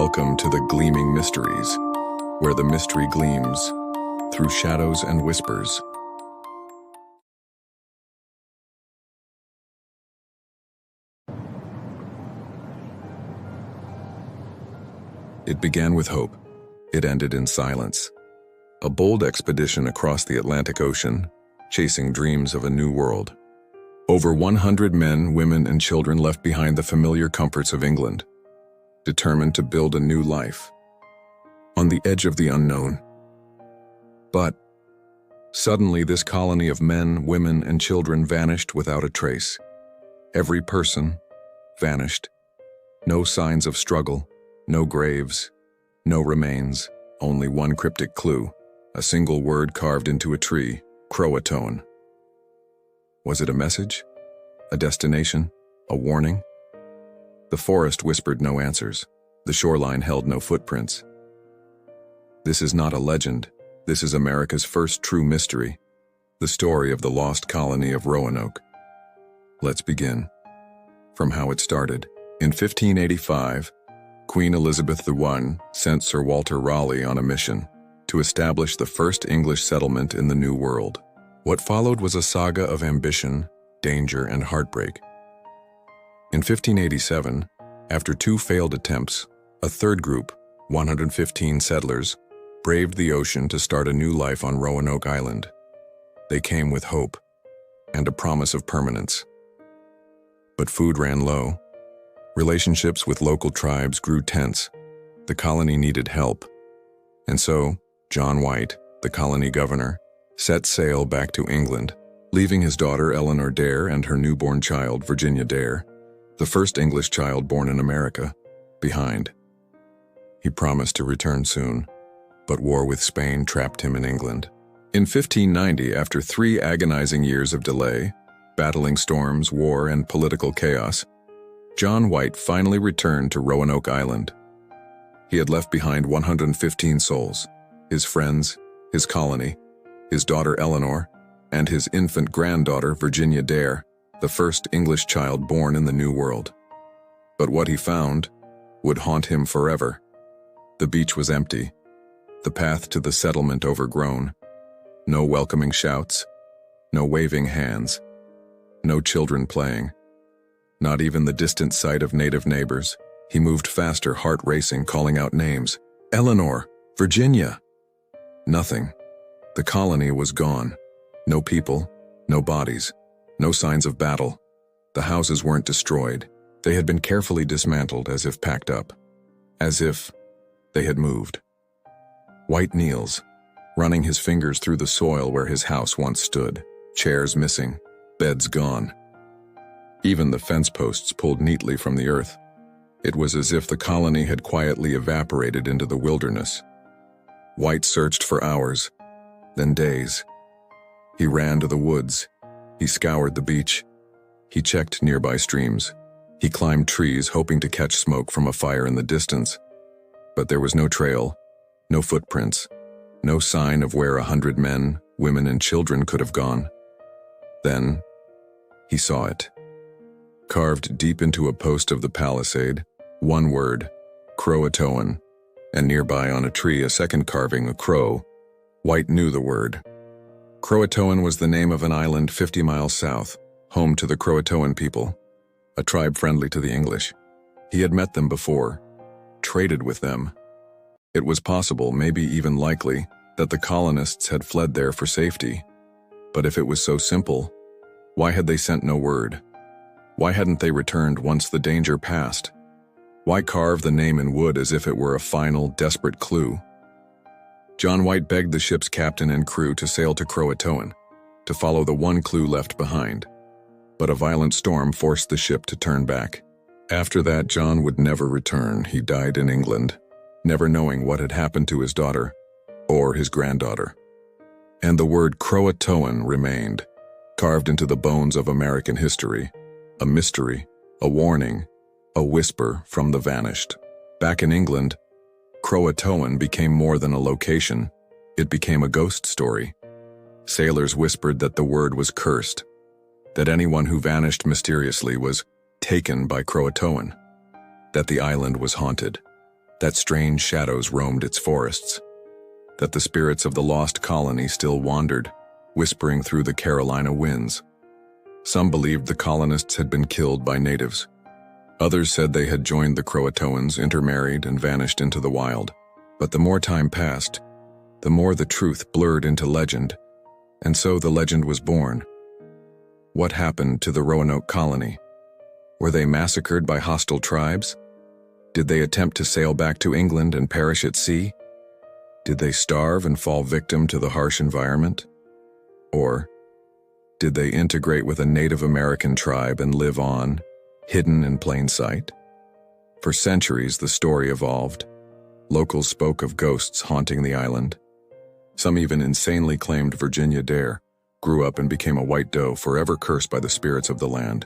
Welcome to the Gleaming Mysteries, where the mystery gleams through shadows and whispers. It began with hope. It ended in silence. A bold expedition across the Atlantic Ocean, chasing dreams of a new world. Over 100 men, women, and children left behind the familiar comforts of England, determined to build a new life on the edge of the unknown. But suddenly this colony of men, women, and children vanished without a trace. Every person vanished. No signs of struggle, no graves, no remains, only one cryptic clue, a single word carved into a tree, Crowatoan. Was it a message? A destination? A warning? The forest whispered no answers. The shoreline held no footprints. This is not a legend. This is America's first true mystery, the story of the Lost Colony of Roanoke. Let's begin from how it started. In 1585, Queen Elizabeth I sent Sir Walter Raleigh on a mission to establish the first English settlement in the New World. What followed was a saga of ambition, danger, and heartbreak. In 1587, after two failed attempts, a third group, 115 settlers, braved the ocean to start a new life on Roanoke Island. They came with hope and a promise of permanence. But food ran low. Relationships with local tribes grew tense. The colony needed help. And so, John White, the colony governor, set sail back to England, leaving his daughter Eleanor Dare and her newborn child, Virginia Dare, the first English child born in America, behind. He promised to return soon, but war with Spain trapped him in England. In 1590, after 3 agonizing years of delay, battling storms, war, and political chaos, John White finally returned to Roanoke Island. He had left behind 115 souls, his friends, his colony, his daughter Eleanor, and his infant granddaughter Virginia Dare, the first English child born in the New World. But what he found would haunt him forever. The beach was empty, the path to the settlement overgrown. No welcoming shouts, no waving hands, no children playing. Not even the distant sight of native neighbors. He moved faster, heart racing, calling out names. Eleanor, Virginia. Nothing. The colony was gone. No people, no bodies. No signs of battle. The houses weren't destroyed. They had been carefully dismantled, as if packed up. As if they had moved. White kneels, running his fingers through the soil where his house once stood. Chairs missing, beds gone. Even the fence posts pulled neatly from the earth. It was as if the colony had quietly evaporated into the wilderness. White searched for hours, then days. He ran to the woods. He scoured the beach. He checked nearby streams. He climbed trees, hoping to catch smoke from a fire in the distance. But there was no trail, no footprints, no sign of where 100 men, women, and children could have gone. Then, he saw it. Carved deep into a post of the palisade, one word, Croatoan, and nearby on a tree a second carving, a crow. White knew the word. Croatoan was the name of an island 50 miles south, home to the Croatoan people, a tribe friendly to the English. He had met them before, traded with them. It was possible, maybe even likely, that the colonists had fled there for safety. But if it was so simple, why had they sent no word? Why hadn't they returned once the danger passed? Why carve the name in wood as if it were a final, desperate clue? John White begged the ship's captain and crew to sail to Croatoan, to follow the one clue left behind. But a violent storm forced the ship to turn back. After that, John would never return. He died in England, never knowing what had happened to his daughter or his granddaughter. And the word Croatoan remained, carved into the bones of American history, a mystery, a warning, a whisper from the vanished. Back in England, Croatoan became more than a location. It became a ghost story. Sailors whispered that the word was cursed, that anyone who vanished mysteriously was taken by Croatoan, that the island was haunted. that strange shadows roamed its forests, that the spirits of the lost colony still wandered, whispering through the Carolina winds. Some believed the colonists had been killed by natives. Others said they had joined the Croatoans, intermarried, and vanished into the wild. But the more time passed, the more the truth blurred into legend, and so the legend was born. What happened to the Roanoke Colony? Were they massacred by hostile tribes? Did they attempt to sail back to England and perish at sea? Did they starve and fall victim to the harsh environment? Or did they integrate with a Native American tribe and live on, hidden in plain sight? For centuries, the story evolved. Locals spoke of ghosts haunting the island. Some even insanely claimed Virginia Dare grew up and became a white doe forever cursed by the spirits of the land.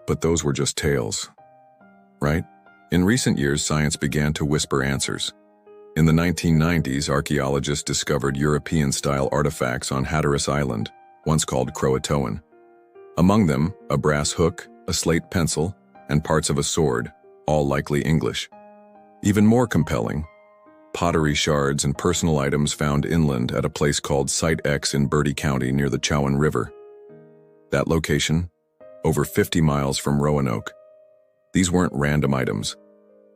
But those were just tales, right? In recent years, science began to whisper answers. In the 1990s, archaeologists discovered European-style artifacts on Hatteras Island, once called Croatoan. Among them, a brass hook, a slate pencil, and parts of a sword, all likely English. Even more compelling, pottery shards and personal items found inland at a place called Site X in Bertie County near the Chowan River. That location, over 50 miles from Roanoke. These weren't random items.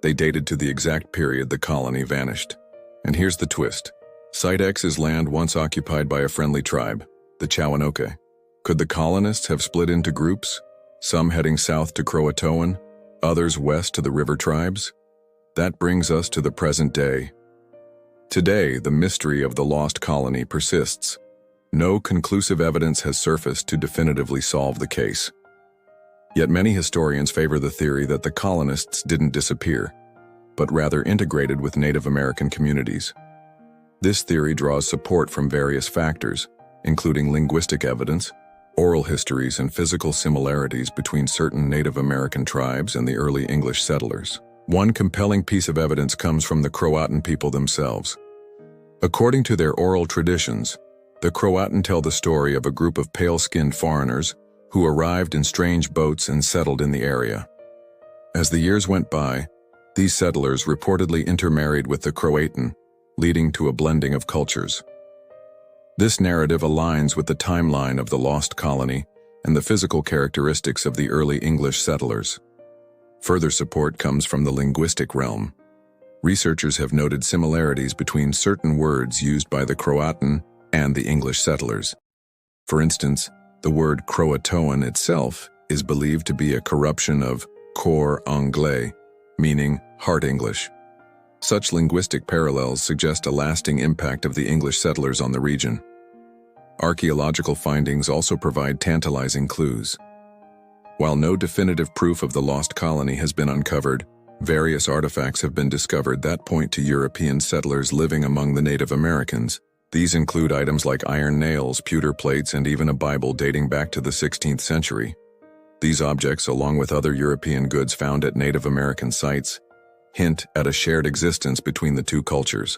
They dated to the exact period the colony vanished. And here's the twist. Site X is land once occupied by a friendly tribe, the Roanoke. Could the colonists have split into groups, some heading south to Croatoan, others west to the river tribes? That brings us to the present day. Today, the mystery of the lost colony persists. No conclusive evidence has surfaced to definitively solve the case. Yet many historians favor the theory that the colonists didn't disappear, but rather integrated with Native American communities. This theory draws support from various factors, including linguistic evidence, oral histories, and physical similarities between certain Native American tribes and the early English settlers. One compelling piece of evidence comes from the Croatoan people themselves. According to their oral traditions, the Croatoan tell the story of a group of pale-skinned foreigners who arrived in strange boats and settled in the area. As the years went by, these settlers reportedly intermarried with the Croatoan, leading to a blending of cultures. This narrative aligns with the timeline of the lost colony and the physical characteristics of the early English settlers. Further support comes from the linguistic realm. Researchers have noted similarities between certain words used by the Croatoan and the English settlers. For instance, the word Crowatoan itself is believed to be a corruption of cor anglais, meaning heart English. Such linguistic parallels suggest a lasting impact of the English settlers on the region. Archaeological findings also provide tantalizing clues. While no definitive proof of the lost colony has been uncovered, various artifacts have been discovered that point to European settlers living among the Native Americans. These include items like iron nails, pewter plates, and even a Bible dating back to the 16th century. These objects, along with other European goods found at Native American sites, hint at a shared existence between the two cultures.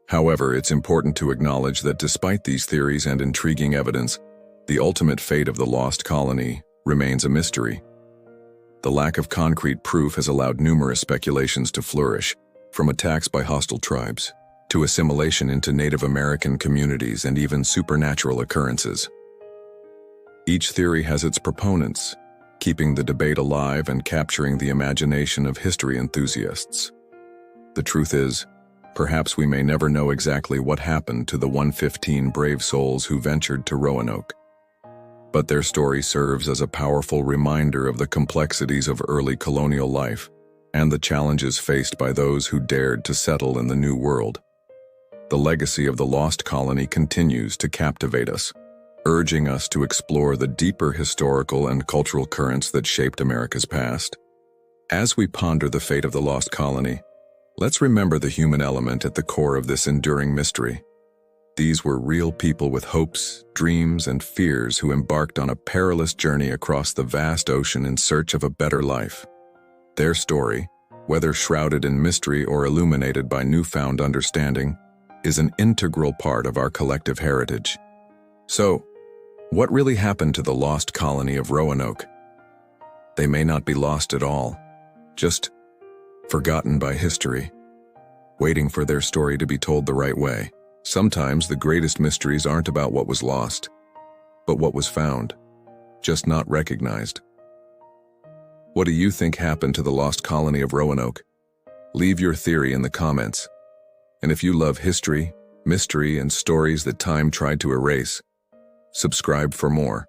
However, it's important to acknowledge that despite these theories and intriguing evidence, the ultimate fate of the lost colony remains a mystery. The lack of concrete proof has allowed numerous speculations to flourish, from attacks by hostile tribes to assimilation into Native American communities and even supernatural occurrences. Each theory has its proponents, keeping the debate alive and capturing the imagination of history enthusiasts. The truth is, perhaps we may never know exactly what happened to the 115 brave souls who ventured to Roanoke. But their story serves as a powerful reminder of the complexities of early colonial life and the challenges faced by those who dared to settle in the New World. The legacy of the lost colony continues to captivate us, urging us to explore the deeper historical and cultural currents that shaped America's past. As we ponder the fate of the lost colony, let's remember the human element at the core of this enduring mystery. These were real people with hopes, dreams, and fears who embarked on a perilous journey across the vast ocean in search of a better life. Their story, whether shrouded in mystery or illuminated by newfound understanding, is an integral part of our collective heritage. So, what really happened to the lost colony of Roanoke? They may not be lost at all, just forgotten by history. waiting for their story to be told the right way. Sometimes the greatest mysteries aren't about what was lost, but what was found, just not recognized. What do you think happened to the Lost Colony of Roanoke? Leave your theory in the comments. And if you love history, mystery, and stories that time tried to erase, subscribe for more.